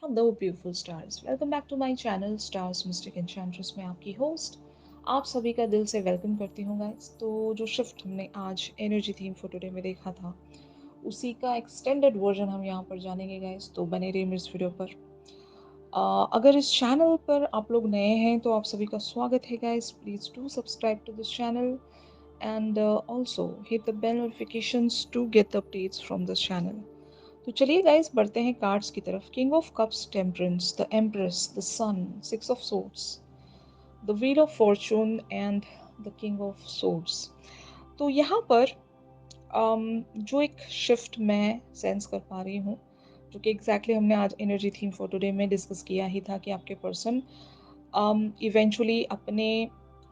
Hello beautiful stars, welcome back to my channel stars mystic enchantress में आपकी host. आप सभी का दिल से वेलकम करती हूँ गाइस। तो जो शिफ्ट हमने आज एनर्जी थीम फॉर टुडे में देखा था, उसी का एक्सटेंडेड वर्जन हम यहाँ पर जानेंगे गाइस। तो बने रहिए मेरे इस वीडियो पर। अगर इस चैनल पर आप लोग नए हैं तो आप सभी का स्वागत है guys. Please do subscribe to this channel and also hit the bell notifications to get the updates from this channel. तो चलिए गाइस बढ़ते हैं कार्ड्स की तरफ। King of cups, temperance, the empress, the sun, six of swords, the wheel of fortune and the king of swords. तो यहाँ पर जो एक शिफ्ट मैं सेंस कर पा रही हूँ, जो कि एग्जैक्टली हमने आज एनर्जी थीम फॉर टुडे में डिस्कस किया ही था कि आपके पर्सन इवेंचुअली अपने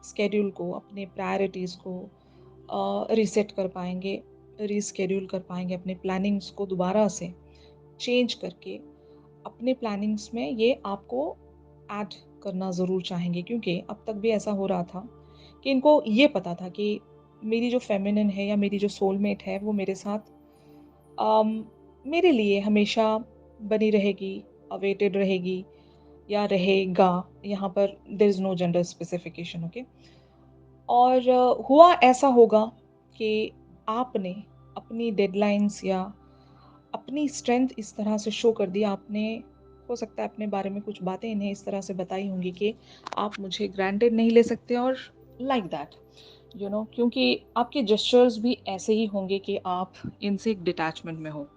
स्केड्यूल को, अपने प्रायोरिटीज़ को रीसेट कर पाएंगे, रीस्केड्यूल कर पाएंगे, अपने प्लानिंग्स को दोबारा से चेंज करके अपने प्लानिंग्स में ये आपको ऐड करना ज़रूर चाहेंगे। क्योंकि अब तक भी ऐसा हो रहा था कि इनको ये पता था कि मेरी जो फेमिनिन है या मेरी जो सोलमेट है वो मेरे साथ अम, मेरे लिए हमेशा बनी रहेगी, अवेटेड रहेगी या रहेगा। यहाँ पर there is no gender specification, okay. और हुआ ऐसा होगा कि आपने अपनी डेडलाइंस या अपनी स्ट्रेंथ इस तरह से शो कर दी। आपने, हो सकता है अपने बारे में कुछ बातें इन्हें इस तरह से बताई होंगी कि आप मुझे ग्रांटेड नहीं ले सकते, और लाइक दैट क्योंकि आपके जेस्चर्स भी ऐसे ही होंगे कि आप इनसे एक डिटैचमेंट में हो।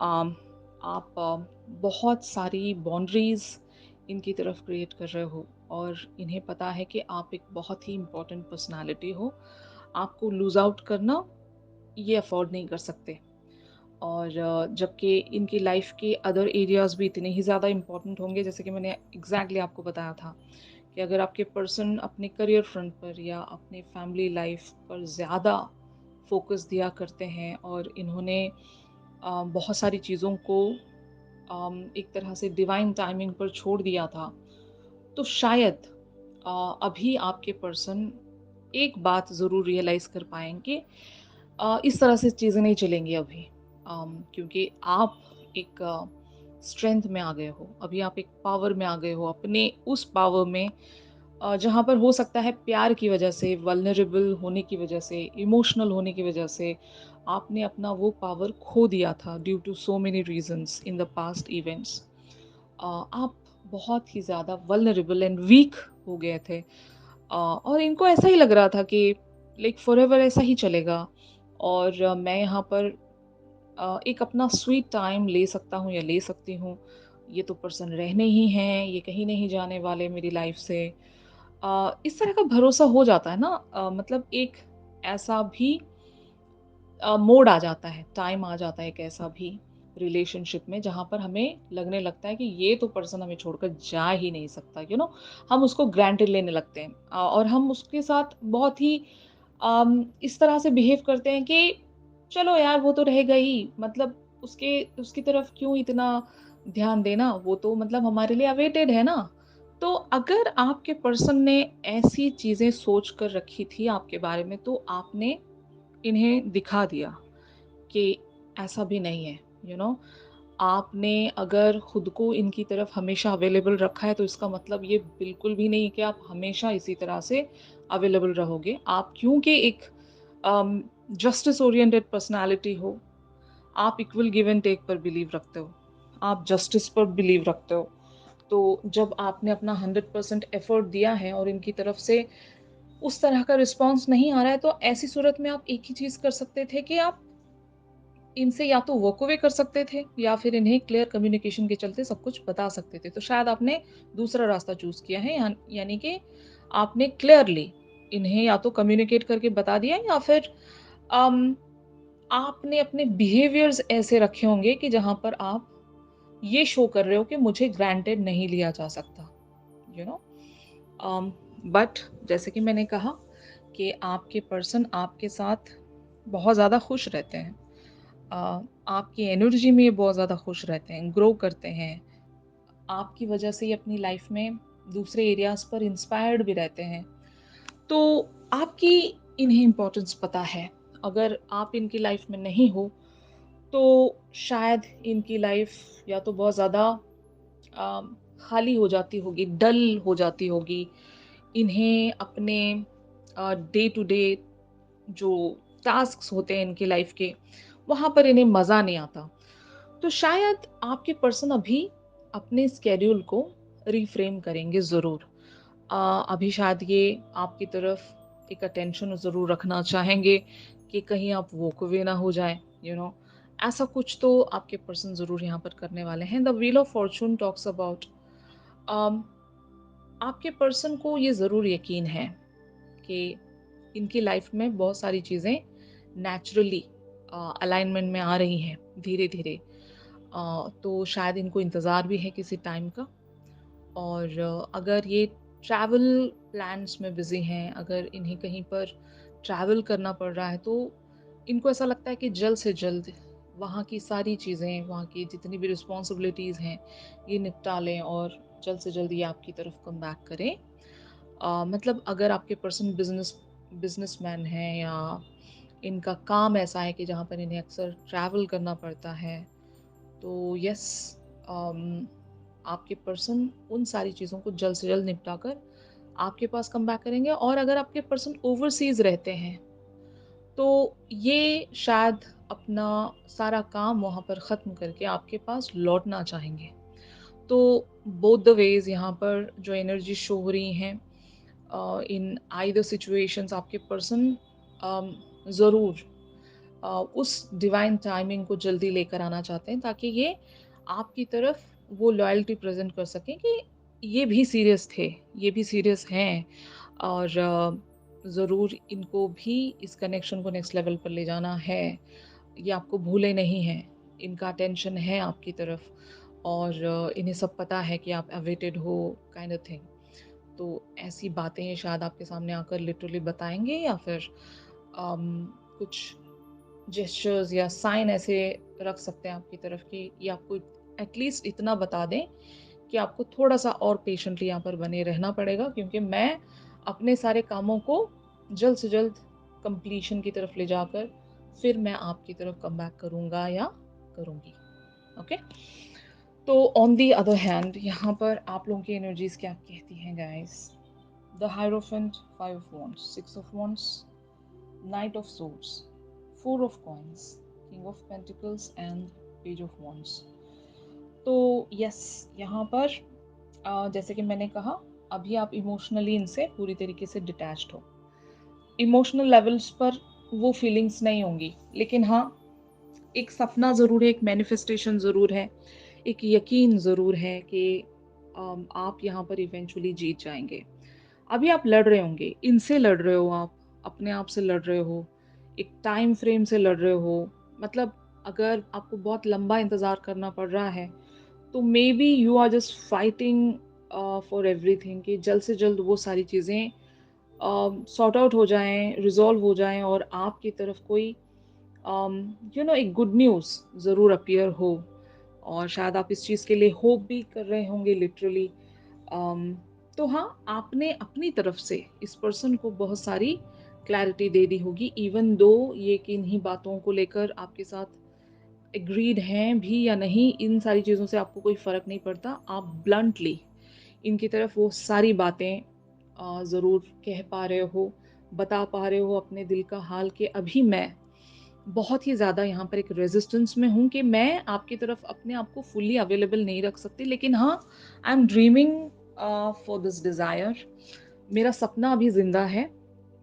आम, आप बहुत सारी बाउंड्रीज इनकी तरफ क्रिएट कर रहे हो, और इन्हें पता है कि आप एक बहुत ही इम्पोर्टेंट पर्सनालिटी हो। आपको लूज आउट करना ये अफोर्ड नहीं कर सकते। और जबकि इनकी लाइफ के अदर एरियाज़ भी इतने ही ज़्यादा इम्पोर्टेंट होंगे, जैसे कि मैंने एग्जैक्टली आपको बताया था कि अगर आपके पर्सन अपने करियर फ्रंट पर या अपने फैमिली लाइफ पर ज़्यादा फोकस दिया करते हैं, और इन्होंने बहुत सारी चीज़ों को एक तरह से डिवाइन टाइमिंग पर छोड़ दिया था, तो शायद अभी आपके पर्सन एक बात ज़रूर रियलाइज़ कर पाएंगे। इस तरह से चीज़ें नहीं चलेंगी अभी, क्योंकि आप एक स्ट्रेंथ में आ गए हो, अभी आप एक पावर में आ गए हो, अपने उस पावर में जहाँ पर हो सकता है प्यार की वजह से, वल्नरेबल होने की वजह से, इमोशनल होने की वजह से आपने अपना वो पावर खो दिया था due to so many reasons in the past events. आप बहुत ही ज़्यादा वल्नरेबल एंड वीक हो गए थे, और इनको ऐसा ही लग रहा था कि लाइक फॉरएवर ऐसा ही चलेगा, और मैं यहाँ पर एक अपना स्वीट टाइम ले सकता हूँ या ले सकती हूँ। ये तो पर्सन रहने ही हैं, ये कहीं नहीं जाने वाले मेरी लाइफ से। इस तरह का भरोसा हो जाता है ना। मतलब एक ऐसा भी मोड आ जाता है, टाइम आ जाता है एक ऐसा भी रिलेशनशिप में जहाँ पर हमें लगने लगता है कि ये तो पर्सन हमें छोड़कर जा ही नहीं सकता, हम उसको ग्रांटेड लेने लगते हैं, और हम उसके साथ बहुत ही इस तरह से बिहेव करते हैं कि चलो यार वो तो रहेगा ही, मतलब उसके उसकी तरफ क्यों इतना ध्यान देना, वो तो मतलब हमारे लिए अवेटेड है ना। तो अगर आपके पर्सन ने ऐसी चीजें सोच कर रखी थी आपके बारे में, तो आपने इन्हें दिखा दिया कि ऐसा भी नहीं है। यू नो आपने अगर खुद को इनकी तरफ हमेशा अवेलेबल रखा है, तो इसका मतलब ये बिल्कुल भी नहीं कि आप हमेशा इसी तरह से अवेलेबल रहोगे। आप क्योंकि एक जस्टिस ओरिएंटेड पर्सनालिटी हो, आप इक्वल गिव एंड टेक पर बिलीव रखते हो, आप जस्टिस पर बिलीव रखते हो। तो जब आपने अपना 100% एफर्ट दिया है और इनकी तरफ से उस तरह का रिस्पॉन्स नहीं आ रहा है, तो ऐसी सूरत में आप एक ही चीज़ कर सकते थे कि आप इनसे या तो वॉक अवे कर सकते थे, या फिर इन्हें क्लियर कम्युनिकेशन के चलते सब कुछ बता सकते थे। तो शायद आपने दूसरा रास्ता चूज़ किया है, यानी कि आपने क्लियरली इन्हें या तो कम्युनिकेट करके बता दिया, या फिर अम, आपने अपने बिहेवियर्स ऐसे रखे होंगे कि जहाँ पर आप ये शो कर रहे हो कि मुझे ग्रांटेड नहीं लिया जा सकता। यू नो बट जैसे कि मैंने कहा कि आपके पर्सन आपके साथ बहुत ज़्यादा खुश रहते हैं। आपकी एनर्जी में ये बहुत ज़्यादा खुश रहते हैं, ग्रो करते हैं। आपकी वजह से ये अपनी लाइफ में दूसरे एरियाज़ पर इंस्पायर्ड भी रहते हैं। तो आपकी इन्हें इम्पोर्टेंस पता है। अगर आप इनकी लाइफ में नहीं हो, तो शायद इनकी लाइफ या तो बहुत ज़्यादा खाली हो जाती होगी, डल हो जाती होगी। इन्हें अपने डे टू डे जो टास्क्स होते हैं इनकी लाइफ के, वहाँ पर इन्हें मज़ा नहीं आता। तो शायद आपके पर्सन अभी अपने स्केड्यूल को रिफ्रेम करेंगे ज़रूर। अभी शायद ये आपकी तरफ एक अटेंशन ज़रूर रखना चाहेंगे कि कहीं आप वॉक अवे ना हो जाएँ, ऐसा कुछ तो आपके पर्सन ज़रूर यहाँ पर करने वाले हैं। The wheel of fortune talks about um, आपके पर्सन को ये ज़रूर यकीन है कि इनकी लाइफ में बहुत सारी चीज़ें नेचुरली अलाइनमेंट में आ रही हैं धीरे-धीरे। तो शायद इनको इंतज़ार भी है किसी टाइम का। और अगर ये ट्रैवल प्लान्स में बिज़ी हैं, अगर इन्हें कहीं पर ट्रैवल करना पड़ रहा है, तो इनको ऐसा लगता है कि जल्द से जल्द वहाँ की सारी चीज़ें, वहाँ की जितनी भी रिस्पॉन्सिबिलिटीज़ हैं, ये निपटा लें और जल्द से जल्द ये आपकी तरफ कम बैक करें। मतलब अगर आपके पर्सन बिज़नेसमैन हैं या इनका काम ऐसा है कि जहाँ पर इन्हें अक्सर ट्रैवल करना पड़ता है, तो यस, अम, आपके पर्सन उन सारी चीज़ों को जल्द से जल्द निपटा कर आपके पास कम बैक करेंगे। और अगर आपके पर्सन ओवरसीज़ रहते हैं, तो ये शायद अपना सारा काम वहाँ पर ख़त्म करके आपके पास लौटना चाहेंगे। तो बोथ द वेज़ यहाँ पर जो एनर्जी शो हो रही हैं, इन आइदर सिचुएशंस आपके पर्सन ज़रूर उस डिवाइन टाइमिंग को जल्दी लेकर आना चाहते हैं, ताकि ये आपकी तरफ वो लॉयल्टी प्रेज़ेंट कर सकें कि ये भी सीरियस थे, ये भी सीरियस हैं और ज़रूर इनको भी इस कनेक्शन को नेक्स्ट लेवल पर ले जाना है। ये आपको भूले नहीं हैं, इनका अटेंशन है आपकी तरफ और इन्हें सब पता है कि आप अवेटेड हो, काइंड ऑफ थिंग। तो ऐसी बातें ये शायद आपके सामने आकर लिटरली बताएँगे या फिर कुछ जेस्चर्स या साइन ऐसे रख सकते हैं आपकी तरफ कि ये आपको एटलीस्ट इतना बता दें कि आपको थोड़ा-सा और पेशेंटली यहाँ पर बने रहना पड़ेगा, क्योंकि मैं अपने सारे कामों को जल्द से जल्द कंप्लीशन की तरफ ले जाकर फिर मैं आपकी तरफ कम बैक करूँगा या करूँगी। ओके? तो ऑन द अदर हैंड यहाँ पर आप लोगों की एनर्जीज़ क्या कहती हैं guys? The hierophant, 5 of wands, 6 of wands, night of swords, 4 of coins, king of pentacles and page of wands. तो यस, यहाँ पर जैसे कि मैंने कहा, अभी आप इमोशनली इनसे पूरी तरीके से डिटैच्ड हो। इमोशनल लेवल्स पर वो फीलिंग्स नहीं होंगी, लेकिन हाँ, एक सपना ज़रूर है, एक मैनिफेस्टेशन ज़रूर है, एक यकीन ज़रूर है कि आप यहाँ पर इवेंचुअली जीत जाएँगे। अभी आप लड़ रहे होंगे, इनसे लड़ रहे हो आप, अपने आप से लड़ रहे हो, एक टाइम फ्रेम से लड़ रहे हो। मतलब अगर आपको बहुत लंबा इंतज़ार करना पड़ रहा है, तो maybe you are just fighting for everything कि जल्द से जल्द वो सारी चीज़ें सॉर्ट आउट हो जाएँ, रिज़ॉल्व हो जाएँ और आपकी तरफ कोई एक गुड न्यूज़ ज़रूर अपीयर हो। और शायद आप इस चीज़ के लिए होप भी कर रहे होंगे लिटरली। अम, तो हाँ, आपने अपनी तरफ से इस पर्सन को बहुत सारी क्लैरिटी दे दी होगी, इवन दो ये किन्हीं बातों को लेकर आपके साथ एग्रीड हैं भी या नहीं, इन सारी चीज़ों से आपको कोई फ़र्क नहीं पड़ता। आप ब्लंटली इनकी तरफ वो सारी बातें ज़रूर कह पा रहे हो, बता पा रहे हो अपने दिल का हाल कि अभी मैं बहुत ही ज़्यादा यहाँ पर एक रेज़िस्टेंस में हूँ कि मैं आपकी तरफ अपने आप को फुल्ली अवेलेबल नहीं रख सकती। लेकिन हाँ, I am dreaming for this desire. मेरा सपना अभी ज़िंदा है।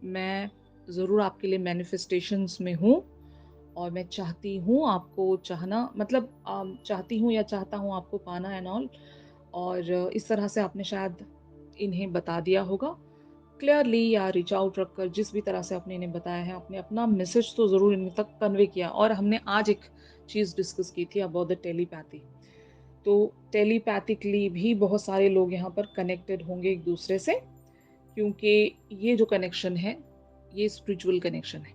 मैं ज़रूर आपके लिए मैनिफेस्टेशंस में हूँ और मैं चाहती हूँ आपको चाहना, मतलब चाहती हूँ या चाहता हूँ आपको पाना एंड ऑल। और इस तरह से आपने शायद इन्हें बता दिया होगा क्लियरली या रीच आउट रखकर, जिस भी तरह से आपने इन्हें बताया है, आपने अपना मैसेज तो ज़रूर इन्हें तक कन्वे किया। और हमने आज एक चीज़ डिस्कस की थी अबाउट द टेलीपैथी। तो टेलीपैथिकली भी बहुत सारे लोग यहाँ पर कनेक्टेड होंगे एक दूसरे से, क्योंकि ये जो कनेक्शन है, ये स्पिरिचुअल कनेक्शन है।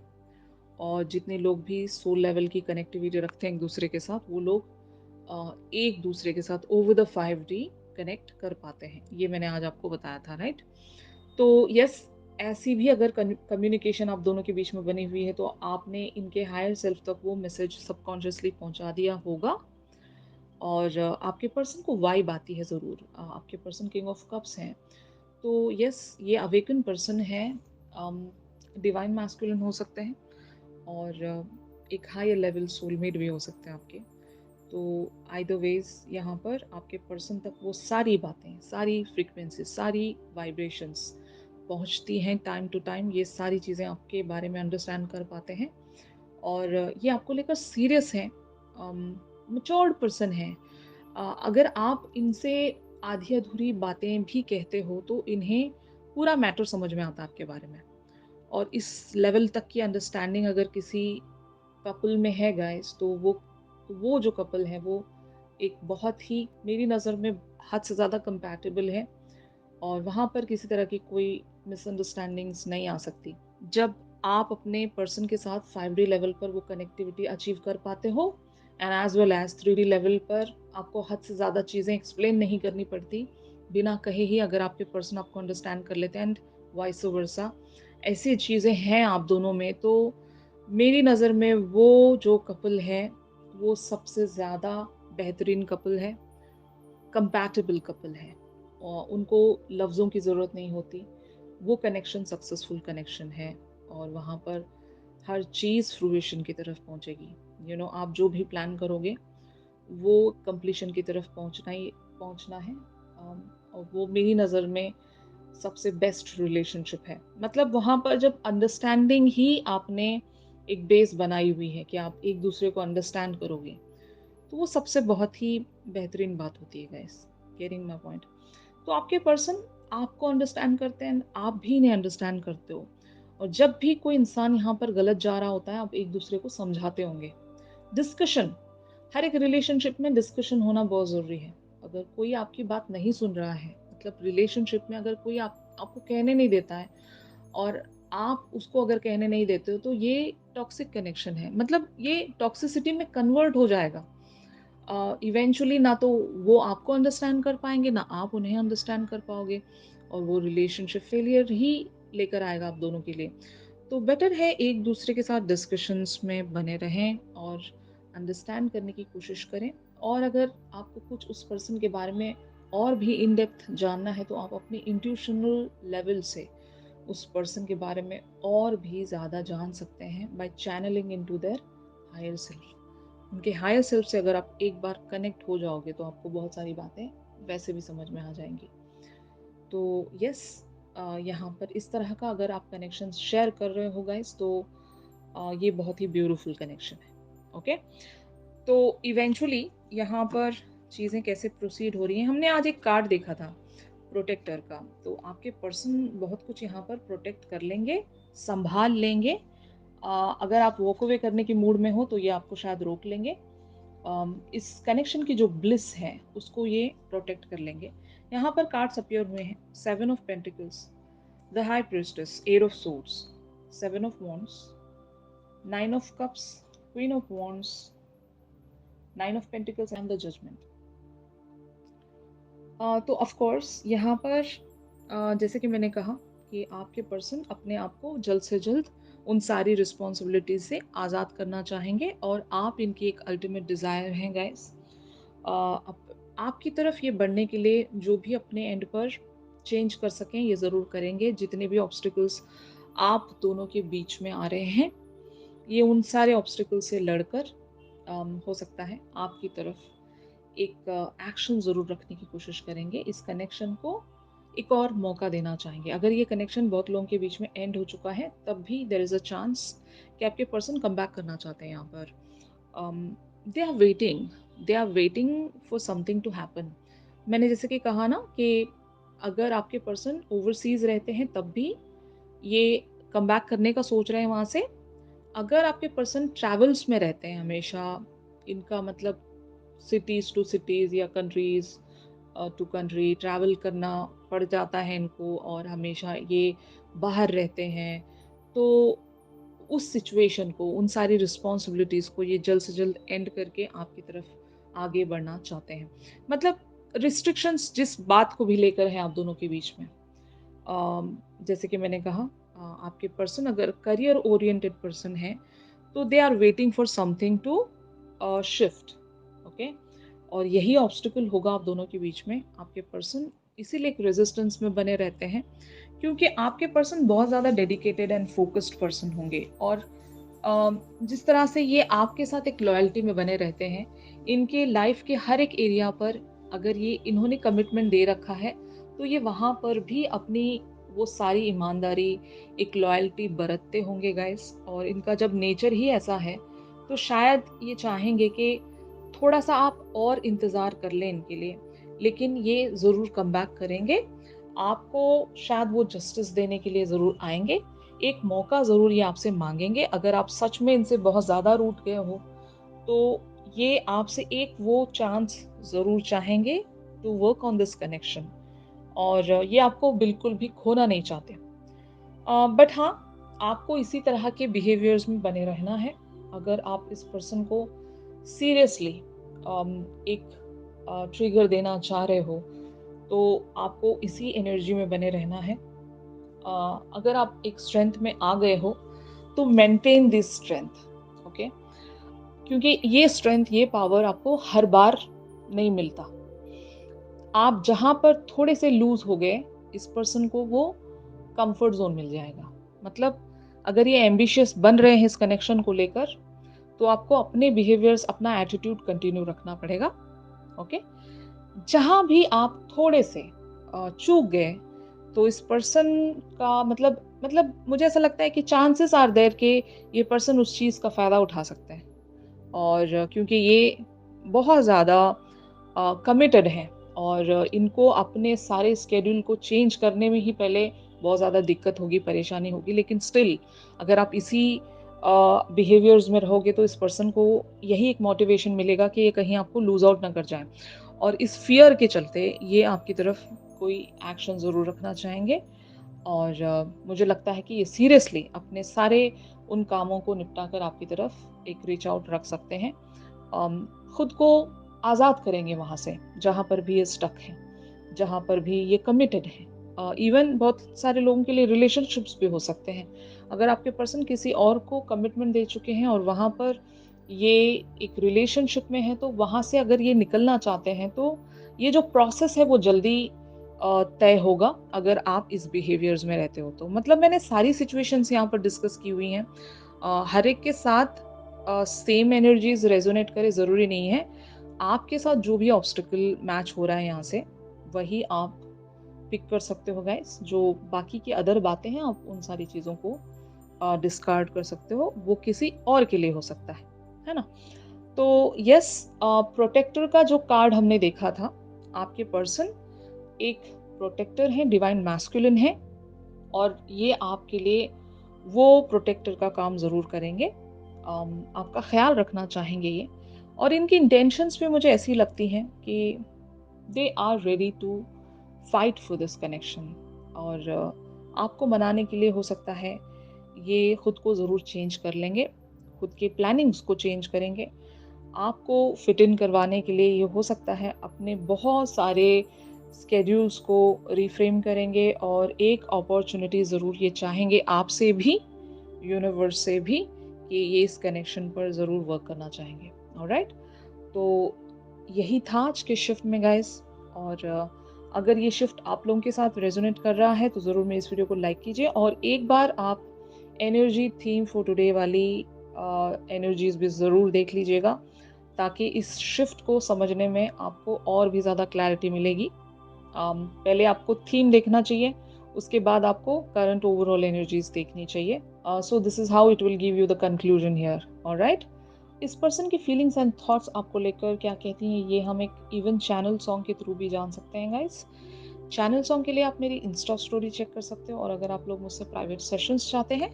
और जितने लोग भी सोल लेवल की कनेक्टिविटी रखते हैं एक दूसरे के साथ, वो लोग एक दूसरे के साथ ओवर द 5D कनेक्ट कर पाते हैं। ये मैंने आज आपको बताया था, राइट? तो यस, ऐसी भी अगर कम्युनिकेशन आप दोनों के बीच में बनी हुई है, तो आपने इनके हायर सेल्फ तक वो मैसेज सबकॉन्शियसली पहुंचा दिया होगा। और आपके पर्सन को वाइब आती है ज़रूर। आपके पर्सन किंग ऑफ कप्स हैं, तो यस ये अवेकन पर्सन है। डिवाइन मैस्कुलिन हो सकते हैं और एक हायर लेवल सोलमेट भी हो सकते हैं आपके। तो आइदर वेज यहाँ पर आपके पर्सन तक वो सारी बातें, सारी फ्रीक्वेंसी, सारी वाइब्रेशंस पहुँचती हैं टाइम टू टाइम। ये सारी चीज़ें आपके बारे में अंडरस्टैंड कर पाते हैं और ये आपको लेकर सीरियस हैं। मैच्योर्ड पर्सन हैं। अगर आप इनसे आधी अधूरी बातें भी कहते हो तो इन्हें पूरा मैटर समझ में आता है आपके बारे में। और इस लेवल तक की अंडरस्टैंडिंग अगर किसी कपल में है गाइस, तो वो जो कपल है वो एक बहुत ही मेरी नज़र में हद से ज़्यादा कंपैटिबल है और वहाँ पर किसी तरह की कोई मिसअंडरस्टैंडिंग्स नहीं आ सकती। जब आप अपने पर्सन के साथ 5D लेवल पर वो कनेक्टिविटी अचीव कर पाते हो and as well as 3D level पर आपको हद से ज़्यादा चीज़ें एक्सप्लेन नहीं करनी पड़ती। बिना कहे ही अगर आपके पर्सन आपको अंडरस्टैंड कर लेते हैं एंड वाइस वर्सा, ऐसी चीज़ें हैं आप दोनों में, तो मेरी नज़र में वो जो कपल है, वो सबसे ज़्यादा बेहतरीन कपल है, कंपैटिबल कपल है और उनको लफ्ज़ों की ज़रूरत नहीं होती। वो कनेक्शन सक्सेसफुल कनेक्शन है और वहाँ पर हर चीज़ फ्रूइशन की तरफ पहुँचेगी। आप जो भी प्लान करोगे, वो कंप्लीशन की तरफ पहुँचना है। और वो मेरी नज़र में सबसे बेस्ट रिलेशनशिप है। मतलब वहाँ पर जब अंडरस्टैंडिंग ही आपने एक बेस बनाई हुई है कि आप एक-दूसरे को अंडरस्टैंड करोगे, तो वो सबसे बहुत ही बेहतरीन बात होती है गाइस। Getting my point? तो आपके पर्सन आपको अंडरस्टैंड करते हैं, आप भी इन्हें अंडरस्टैंड करते हो और जब भी कोई इंसान यहाँ पर गलत जा रहा होता है, आप एक-दूसरे को समझाते होंगे। डिस्कशन, हर एक रिलेशनशिप में डिस्कशन होना बहुत ज़रूरी है। अगर कोई आपकी बात नहीं सुन रहा है, मतलब रिलेशनशिप में अगर कोई आपको कहने नहीं देता है और आप उसको अगर कहने नहीं देते हो, तो ये टॉक्सिक कनेक्शन है। मतलब ये टॉक्सिसिटी में कन्वर्ट हो जाएगा। इवेंचुअली ना तो वो आपको अंडरस्टैंड कर पाएँगे, ना आप उन्हें अंडरस्टैंड कर पाओगे और वो रिलेशनशिप फेलियर ही लेकर आएगा आप दोनों के लिए। तो बेटर है एक-दूसरे के साथ डिस्कशंस में बने रहें और अंडरस्टैंड करने की कोशिश करें। और अगर आपको कुछ उस पर्सन के बारे में और भी इन डेप्थ जानना है, तो आप अपनी इंट्यूशनल लेवल से उस पर्सन के बारे में और भी ज़्यादा जान सकते हैं by channelling into their higher self. उनके हायर सेल्फ से अगर आप एक बार कनेक्ट हो जाओगे, तो आपको बहुत सारी बातें वैसे भी समझ में आ जाएँगी। तो यस, यहाँ पर इस तरह का अगर आप कनेक्शन शेयर कर रहे हो गाइस, तो ये बहुत ही ब्यूटीफुल कनेक्शन है। ओके, तो इवेंचुअली यहाँ पर चीज़ें कैसे प्रोसीड हो रही हैं, हमने आज एक कार्ड देखा था प्रोटेक्टर का। तो आपके पर्सन बहुत कुछ यहाँ पर प्रोटेक्ट कर लेंगे, संभाल लेंगे। अगर आप वॉक अवे करने की मूड में हो तो ये आपको शायद रोक लेंगे। इस कनेक्शन की जो ब्लिस है उसको ये प्रोटेक्ट कर लेंगे। यहाँ पर कार्ड्स अपीयर हुए हैं, 7 of pentacles, the high priestess, 8 of swords, 7 of wands, 9 of cups, queen of wands, 9 of pentacles and the judgement. तो ऑफ कोर्स यहाँ पर जैसे कि मैंने कहा कि आपके पर्सन अपने आप को जल्द से जल्द उन सारी रिस्पॉन्सिबिलिटीज से आज़ाद करना चाहेंगे और आप इनकी एक अल्टीमेट डिज़ायर हैं गाइस। आपकी तरफ ये बढ़ने के लिए जो भी अपने एंड पर चेंज कर सकें ये ज़रूर करेंगे। जितने भी ऑब्स्टिकल्स आप दोनों के बीच में आ रहे हैं, ये उन सारे ऑब्स्टिकल से लड़कर हो सकता है आपकी तरफ एक एक्शन ज़रूर रखने की कोशिश करेंगे। इस कनेक्शन को एक और मौका देना चाहेंगे। अगर ये कनेक्शन बहुत लोगों के बीच में एंड हो चुका है, तब भी देयर इज़ अ चांस कि आपके पर्सन कम बैक करना चाहते हैं यहाँ पर। They are waiting, they are waiting for something to happen. मैंने जैसे कि कहा ना कि अगर आपके पर्सन ओवरसीज़ रहते हैं, तब भी ये कम बैक करने का सोच रहे हैं वहाँ से। अगर आपके पर्सन ट्रैवल्स में रहते हैं हमेशा, इनका मतलब सिटीज़ टू सिटीज़ या कंट्रीज़ टू कंट्री ट्रैवल करना पड़ जाता है इनको और हमेशा ये बाहर रहते हैं, तो उस सिचुएशन को, उन सारी रिस्पॉन्सिबिलिटीज़ को ये जल्द से जल्द एंड करके आपकी तरफ आगे बढ़ना चाहते हैं। मतलब रिस्ट्रिक्शंस जिस बात को भी लेकर है आप दोनों के बीच में, जैसे कि मैंने कहा, आपके पर्सन अगर करियर ओरिएंटेड पर्सन है, तो they are waiting for something to shift. Okay, और यही ऑब्स्टिकल होगा आप दोनों के बीच में। आपके पर्सन इसीलिए एक रेजिस्टेंस में बने रहते हैं, क्योंकि आपके पर्सन बहुत ज़्यादा डेडिकेटेड एंड फोकस्ड पर्सन होंगे, और जिस तरह से ये आपके साथ एक लॉयल्टी में बने रहते हैं, इनके लाइफ के हर एक एरिया पर अगर ये इन्होंने कमिटमेंट दे रखा है, तो ये वहाँ पर भी अपनी वो सारी ईमानदारी, एक लॉयल्टी बरतते होंगे गाइस। और इनका जब नेचर ही ऐसा है, तो शायद ये चाहेंगे कि थोड़ा-सा आप और इंतज़ार कर लें इनके लिए, लेकिन ये ज़रूर कम बैक करेंगे। आपको शायद वो जस्टिस देने के लिए ज़रूर आएँगे, एक मौका ज़रूर ये आपसे माँगेंगे। अगर आप सच में इनसे बहुत ज़्यादा रूठ गए हो, तो ये आपसे एक वो चांस ज़रूर चाहेंगे to work on this connection, और ये आपको बिल्कुल भी खोना नहीं चाहते। बट हाँ, आपको इसी तरह के बिहेवियर्स में बने रहना है। अगर आप इस पर्सन को सीरियसली एक ट्रिगर देना चाह रहे हो, तो आपको इसी एनर्जी में बने रहना है। अगर आप एक स्ट्रेंथ में आ गए हो, तो मेंटेन दिस स्ट्रेंथ, ओके? क्योंकि ये स्ट्रेंथ, ये पावर आपको हर बार नहीं मिलता। आप जहाँ पर थोड़े से लूज़ हो गए, इस पर्सन को वो कंफर्ट ज़ोन मिल जाएगा। मतलब अगर ये एम्बिशियस बन रहे हैं इस कनेक्शन को लेकर, तो आपको अपने बिहेवियर्स, अपना एटीट्यूड कंटिन्यू रखना पड़ेगा, ओके? जहाँ भी आप थोड़े से चूक गए, तो इस पर्सन का मतलब मुझे ऐसा लगता है कि चांसेस आर देयर कि ये पर्सन उस चीज़ का फ़ायदा उठा सकते हैं। और क्योंकि ये बहुत ज़्यादा कमिटेड हैं, और इनको अपने सारे स्केड्यूल को चेंज करने में ही पहले बहुत ज़्यादा दिक्कत होगी, परेशानी होगी, लेकिन स्टिल अगर आप इसी बिहेवियर्स में रहोगे, तो इस पर्सन को यही एक मोटिवेशन मिलेगा कि ये कहीं आपको लूज़ आउट ना कर जाएँ। और इस फ़ियर के चलते ये आपकी तरफ कोई एक्शन ज़रूर रखना चाहेंगे, और मुझे लगता है कि ये सीरियसली अपने सारे उन कामों को निपटा कर आपकी तरफ एक रीच आउट रख सकते हैं। खुद को आज़ाद करेंगे वहाँ से, जहाँ पर भी ये स्टक हैं, जहाँ पर भी ये कमिटेड हैं। इवन बहुत सारे लोगों के लिए रिलेशनशिप्स भी हो सकते हैं। अगर आपके पर्सन किसी और को कमिटमेंट दे चुके हैं और वहाँ पर ये एक रिलेशनशिप में है, तो वहाँ से अगर ये निकलना चाहते हैं, तो ये जो प्रोसेस है वो जल्दी तय होगा, अगर आप इस बिहेवियर्स में रहते हो तो। मतलब मैंने सारी सिचुएशंस यहाँ पर डिस्कस की हुई हैं। हर एक के साथ सेम एनर्जीज़ रेज़ोनेट करे ज़रूरी नहीं है। आपके साथ जो भी ऑब्स्टेकल मैच हो रहा है यहाँ से, वही आप पिक कर सकते हो गाइस। जो बाकी की अदर बातें हैं, आप उन सारी चीज़ों को डिस्कार्ड कर सकते हो। वो किसी और के लिए हो सकता है ना? तो यस, प्रोटेक्टर का जो कार्ड हमने देखा था, आपके पर्सन एक प्रोटेक्टर है, डिवाइन मैस्कुलिन है, और ये आपके लिए वो प्रोटेक्टर का काम ज़रूर करेंगे। आपका ख़्याल रखना चाहेंगे ये, और इनकी इंटेंशंस भी मुझे ऐसी लगती हैं कि they are ready to fight for this connection. और आपको मनाने के लिए हो सकता है ये खुद को ज़रूर चेंज कर लेंगे, खुद के प्लानिंग्स को चेंज करेंगे। आपको फिट इन करवाने के लिए ये हो सकता है अपने बहुत सारे स्केड्यूल्स को रिफ्रेम करेंगे, और एक अपॉर्चुनिटी ज़रूर ये चाहेंगे आपसे भी, यूनिवर्स से भी, कि ये इस कनेक्शन पर ज़रूर वर्क करना चाहेंगे। ऑलराइट? तो यही था आज के शिफ्ट में गाइस। और अगर ये शिफ्ट आप लोगों के साथ रेजोनेट कर रहा है, तो ज़रूर मेरे इस वीडियो को लाइक कीजिए, और एक बार आप एनर्जी थीम फॉर टुडे वाली एनर्जीज भी ज़रूर देख लीजिएगा, ताकि इस शिफ्ट को समझने में आपको और भी ज़्यादा क्लैरिटी मिलेगी। पहले आपको थीम देखना चाहिए, उसके बाद आपको करंट ओवरऑल एनर्जीज देखनी चाहिए। So this is how it will give you the conclusion here. Alright? इस पर्सन की फीलिंग्स एंड थॉट्स आपको लेकर क्या कहती हैं, ये हम एक इवन चैनल सॉन्ग के थ्रू भी जान सकते हैं गाइस। चैनल सॉन्ग के लिए आप मेरी इंस्टा स्टोरी चेक कर सकते हो, और अगर आप लोग मुझसे प्राइवेट सेशंस चाहते हैं,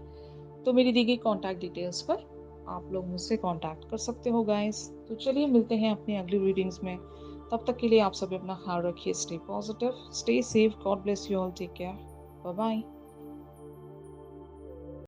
तो मेरी दी गई कॉन्टैक्ट डिटेल्स पर आप लोग मुझसे कॉन्टैक्ट कर सकते हो गाइस। तो चलिए मिलते हैं अपनी अगली रीडिंग्स में। तब तक के लिए आप सभी अपना ख्याल रखिए। Stay positive, stay safe, God bless you all, take care, bye bye.